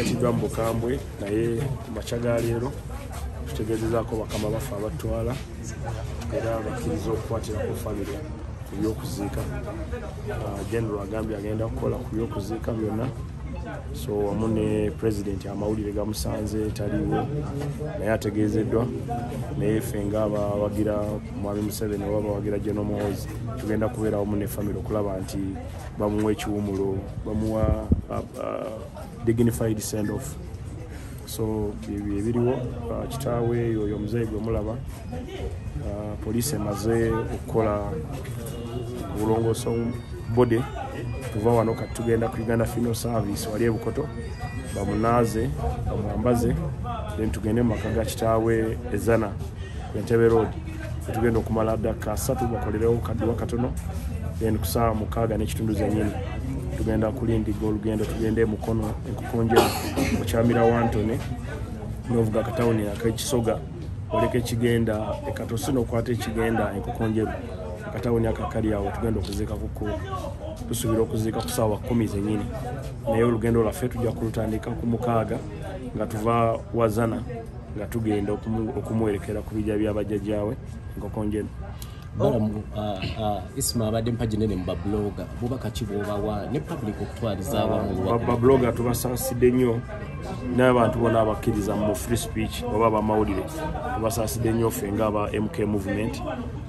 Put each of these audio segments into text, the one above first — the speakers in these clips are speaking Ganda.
yatidwa mu bukambwe naye machaga leero tutegezezaako bakama bafa abatwala era bakkiriza okukwatira ku famire ku byokuziika General agambye agenda kukola ku byokuziika byonna so wamu ne president amawulire gamusanze taliwo naye ategeezeddwa naye ffe nga abawagira Mwami Museveni oba abawagira General Muhoozi tugenda kubeera wamu ne famire okulaba nti bamuwa ekiwumulo bamuwa dignified send off so biriwo kitaawe oyo omuzeeyi gwe mulaba poliisi emaze okukola obulongoosa bode tuva wano kati tugenda ku Uganda Funeral Service wali ebukoto bamunaaze bamwambaze then tugende mu maka ga kitaawe ezana Entebbe Road tugenda okumala ddaka 3 bakolerewo kadduwa katono then ku ssaawa 6 n'ekitundu zennyini tugenda kulindiga olugendo tugende mukono enkukonjera okyamira wantone novuga katawuni ak'ekisoga oleka ekigenda ekatosi n'okwata ekigenda enkukonjera akatawuni akakali awo tugenda okuziika kuko tusuubira okuziika ku ssaawa 10 zennyini naye olugendo lwaffe tujja kulutandika ku 6 nga tuva wazana nga tugenda okumuwerekera ku bijja by'abajjajjaawe enkukonjera Isma abadde mpaji nene mu babloga bubaka kibobawa ne public okutwaliza awamu babloga tubasaasidde nnyo n'abantu bonna abakkiriza mu free speech oba abamawulire tubasaasidde nnyo ffe nga aba MK movement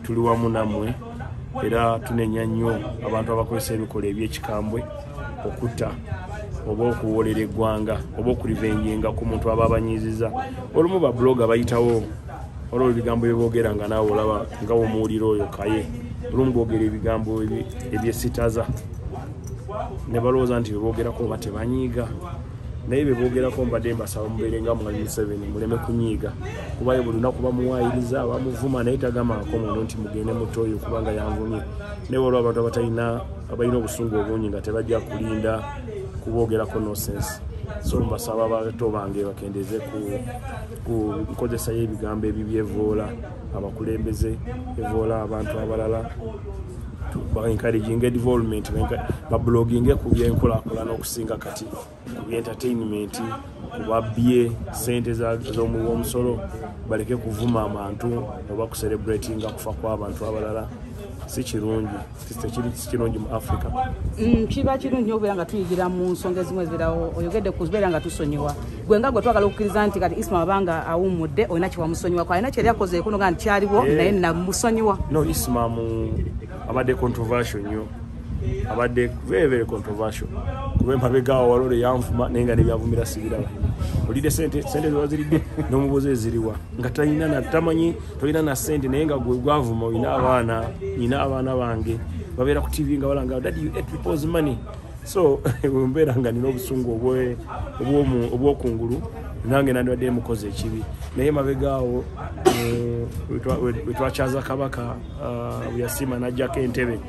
tuli wamu nammwe era tunenya nnyo abantu abakozesa ebikola eby'ekikambwe okutta oba okuwolera eggwanga oba okurivenjinga ku muntu aba abanyiiziza olumu babloga bayitawo olwo ebigambo byeboogera nga naawe olaba nga omuwulira oyo kaye olumu boogera ebigambo ebyesitaza ne balowooza nti beboogerako oba tebanyiiga naye beboogerako mbadde mbasaba mubeere nga Mwami Museveni muleme kunyiiga kuba buli lunaku bamuwaayiriza bamuvuma naye tagamaako muno nti mugende muto oyo kubanga yanvumye naye olwo abantu abalina obusungu obungi nga tebajja kulinda kuboogerako nosense so mbasaba abato bange bakendeze ku nkozesa y'ebigambo ebibyevoola abakulembeze evoola abantu abalala encouraging development bablogging ku byenkulaakulana okusinga kati ku entertainment kubabye sente z'omusolo baleke kuvuma abantu oba kucelebratinga kufa kw'abantu abalala si kirungi kirungi mu Africa kiba kirungi okubeera nga tuyigira mu nsonga ezimu ezibirawo oyogedde kubeera nga tusonyiwa gwe nga gwe twagala okukkiriza nti kati Isma abanga awummudde olina kiwamusonyiwa alina kyeri yakoze kuno nga nti kyaliwo naye namusonyiwa no Isma abadde controversial nnyo abadde very very controversial kuba emabegaawo walole yanvuma naye nga nebyavumira sibiraba olidde sente ziba ziridde n'omubuuzo eziriwa nga tamanyi tolina na sente naye nga gwe gwavuma nyina abaana bange babeera ku TV nga balanga daddy you ate people's money so mbeera nga nina obusungu obwokungulu nange nandibadde mukoze ekibi naye mabegaawo wetwakyaza kabaka yasiima najjako Entebbe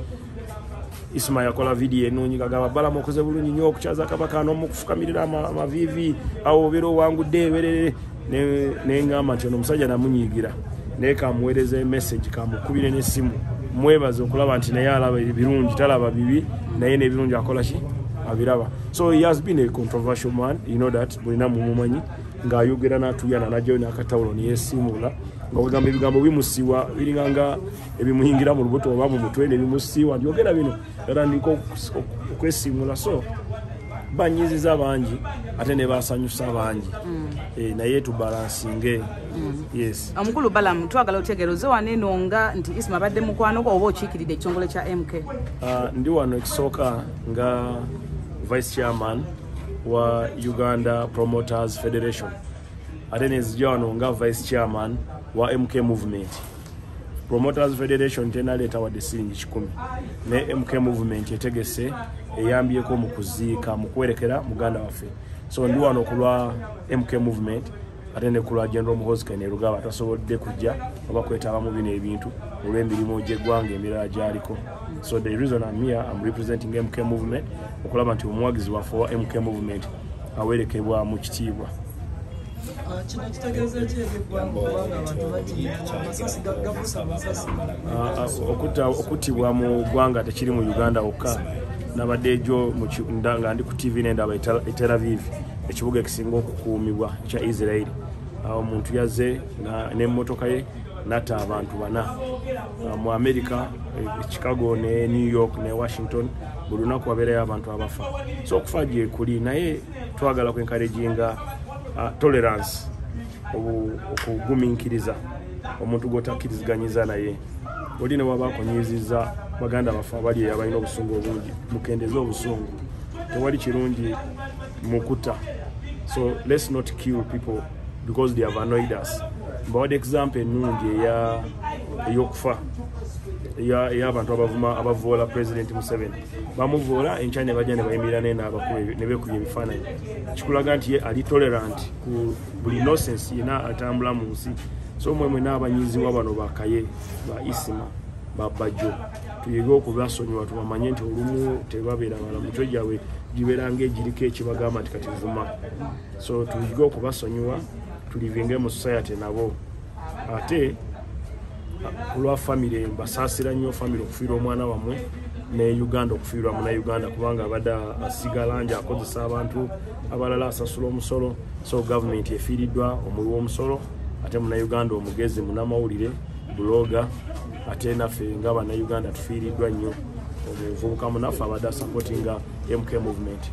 Isma yakola video enungi gagaba Balaam okoze bulungi nnyo okukyaza kabaka n'omukufukamirira amavivi awo obeera owangudde eberere neŋŋamba nti ono omusajja namunyiigira naye kamuweereza message kamukubire n'essimu mwebaze okulaba nti naye alaba ebirungi talaba bibi naye n'ebirungi akola ki abiraba so he has been a controversial man you know that bulina mumumanyi ng'ayogera n'atuyana najjayo n'akatawulo neyeesimuula nga ebigambo bimusiwa biringanga ebimuyingira mu lubuto oba mu mutwe nebimusiwa byogera bino era ndiko okwesiimula so banyiziza bangi ate ne basanyusa bangi naye tubalansinge yes omukulu Balaam twagala otegeeroze waneno nga nti Isma abadde mukwano gwo oba okiikiridde ekitongole kya MK ndi wano ekisooka nga vice chairman wa Uganda Promoters Federation ate nezijja wano nga vice chairman wa MK movement Promoters Federation tenaleeta wadde siringi 10 ne MK movement etegese eyambyeko mu kuziika mu kwerekera muganda waffe so ndi wano kulwa MK movement ate ne kulwa General Muhoozi Kainerugaba tasobodde kujja oba kwetaba mu bino ebintu olw'emirimu gy'eggwanga emirala gy'aliko so the reason I'm here I'm representing MK movement okulaba nti omuwagizi waffe wa MK movement awerekebwa mu kitiibwa okutibwa mu ggwanga tekiri mu Uganda wokka nabadde ejo nga ndi ku TV nendaba e Tel Aviv ekibuga ekisinga okukuumibwa ekya Israel. Awo omuntu yazze n'emmotoka ye natta abantu 4 mu America, Chicago ne New York ne Washington buli lunaku wabeerayo abantu abafa. So okufa gye kuli, naye twagala ku encouraginga tolerance, okugumiikiriza omuntu gw'otakkiriziganyiza naye. Oli ne waba akonyiizizza baganda bafa bali abalina obusungu obungi, mukendeze obusungu, tewali kirungi mukuta. So let's not kill people because they have annoyed us. Mbawadde example ennungi ey'okufa ey'abantu abavoola President Museveni. Bamuvoola enkya ne bajja ne bayimirira naye n'abakube ne beekuba ebifaananyi. Kikulaga nti ye ali tolerant ku buli nonsense yenna atambula mu nsi. So mwemwe n'abanyiizibwa bano bakaye ba Isma babajjo tuyige okubasonyiwa, tubamanye nti olumu tebabeera bala mitwe gyabwe gibeera ng'egiriko ekibagamba nti kati vuma. So tuyige okubasonyiwa, tulivinge mu society nabo. Ate olwa family basaasira nnyo family okufiirwa omwana wamwe ne Uganda okufiirwa Munnayuganda kubanga abadde asigala nje akozesa abantu abalala asasula omusolo. So government efiiriddwa omuli w'omusolo, ate Munnayuganda omugezi munnamawulire buloga, ate naffe nga Bannayuganda tufiiriddwa nnyo. Omuvubuka munaffe abadde supportinga MK movement.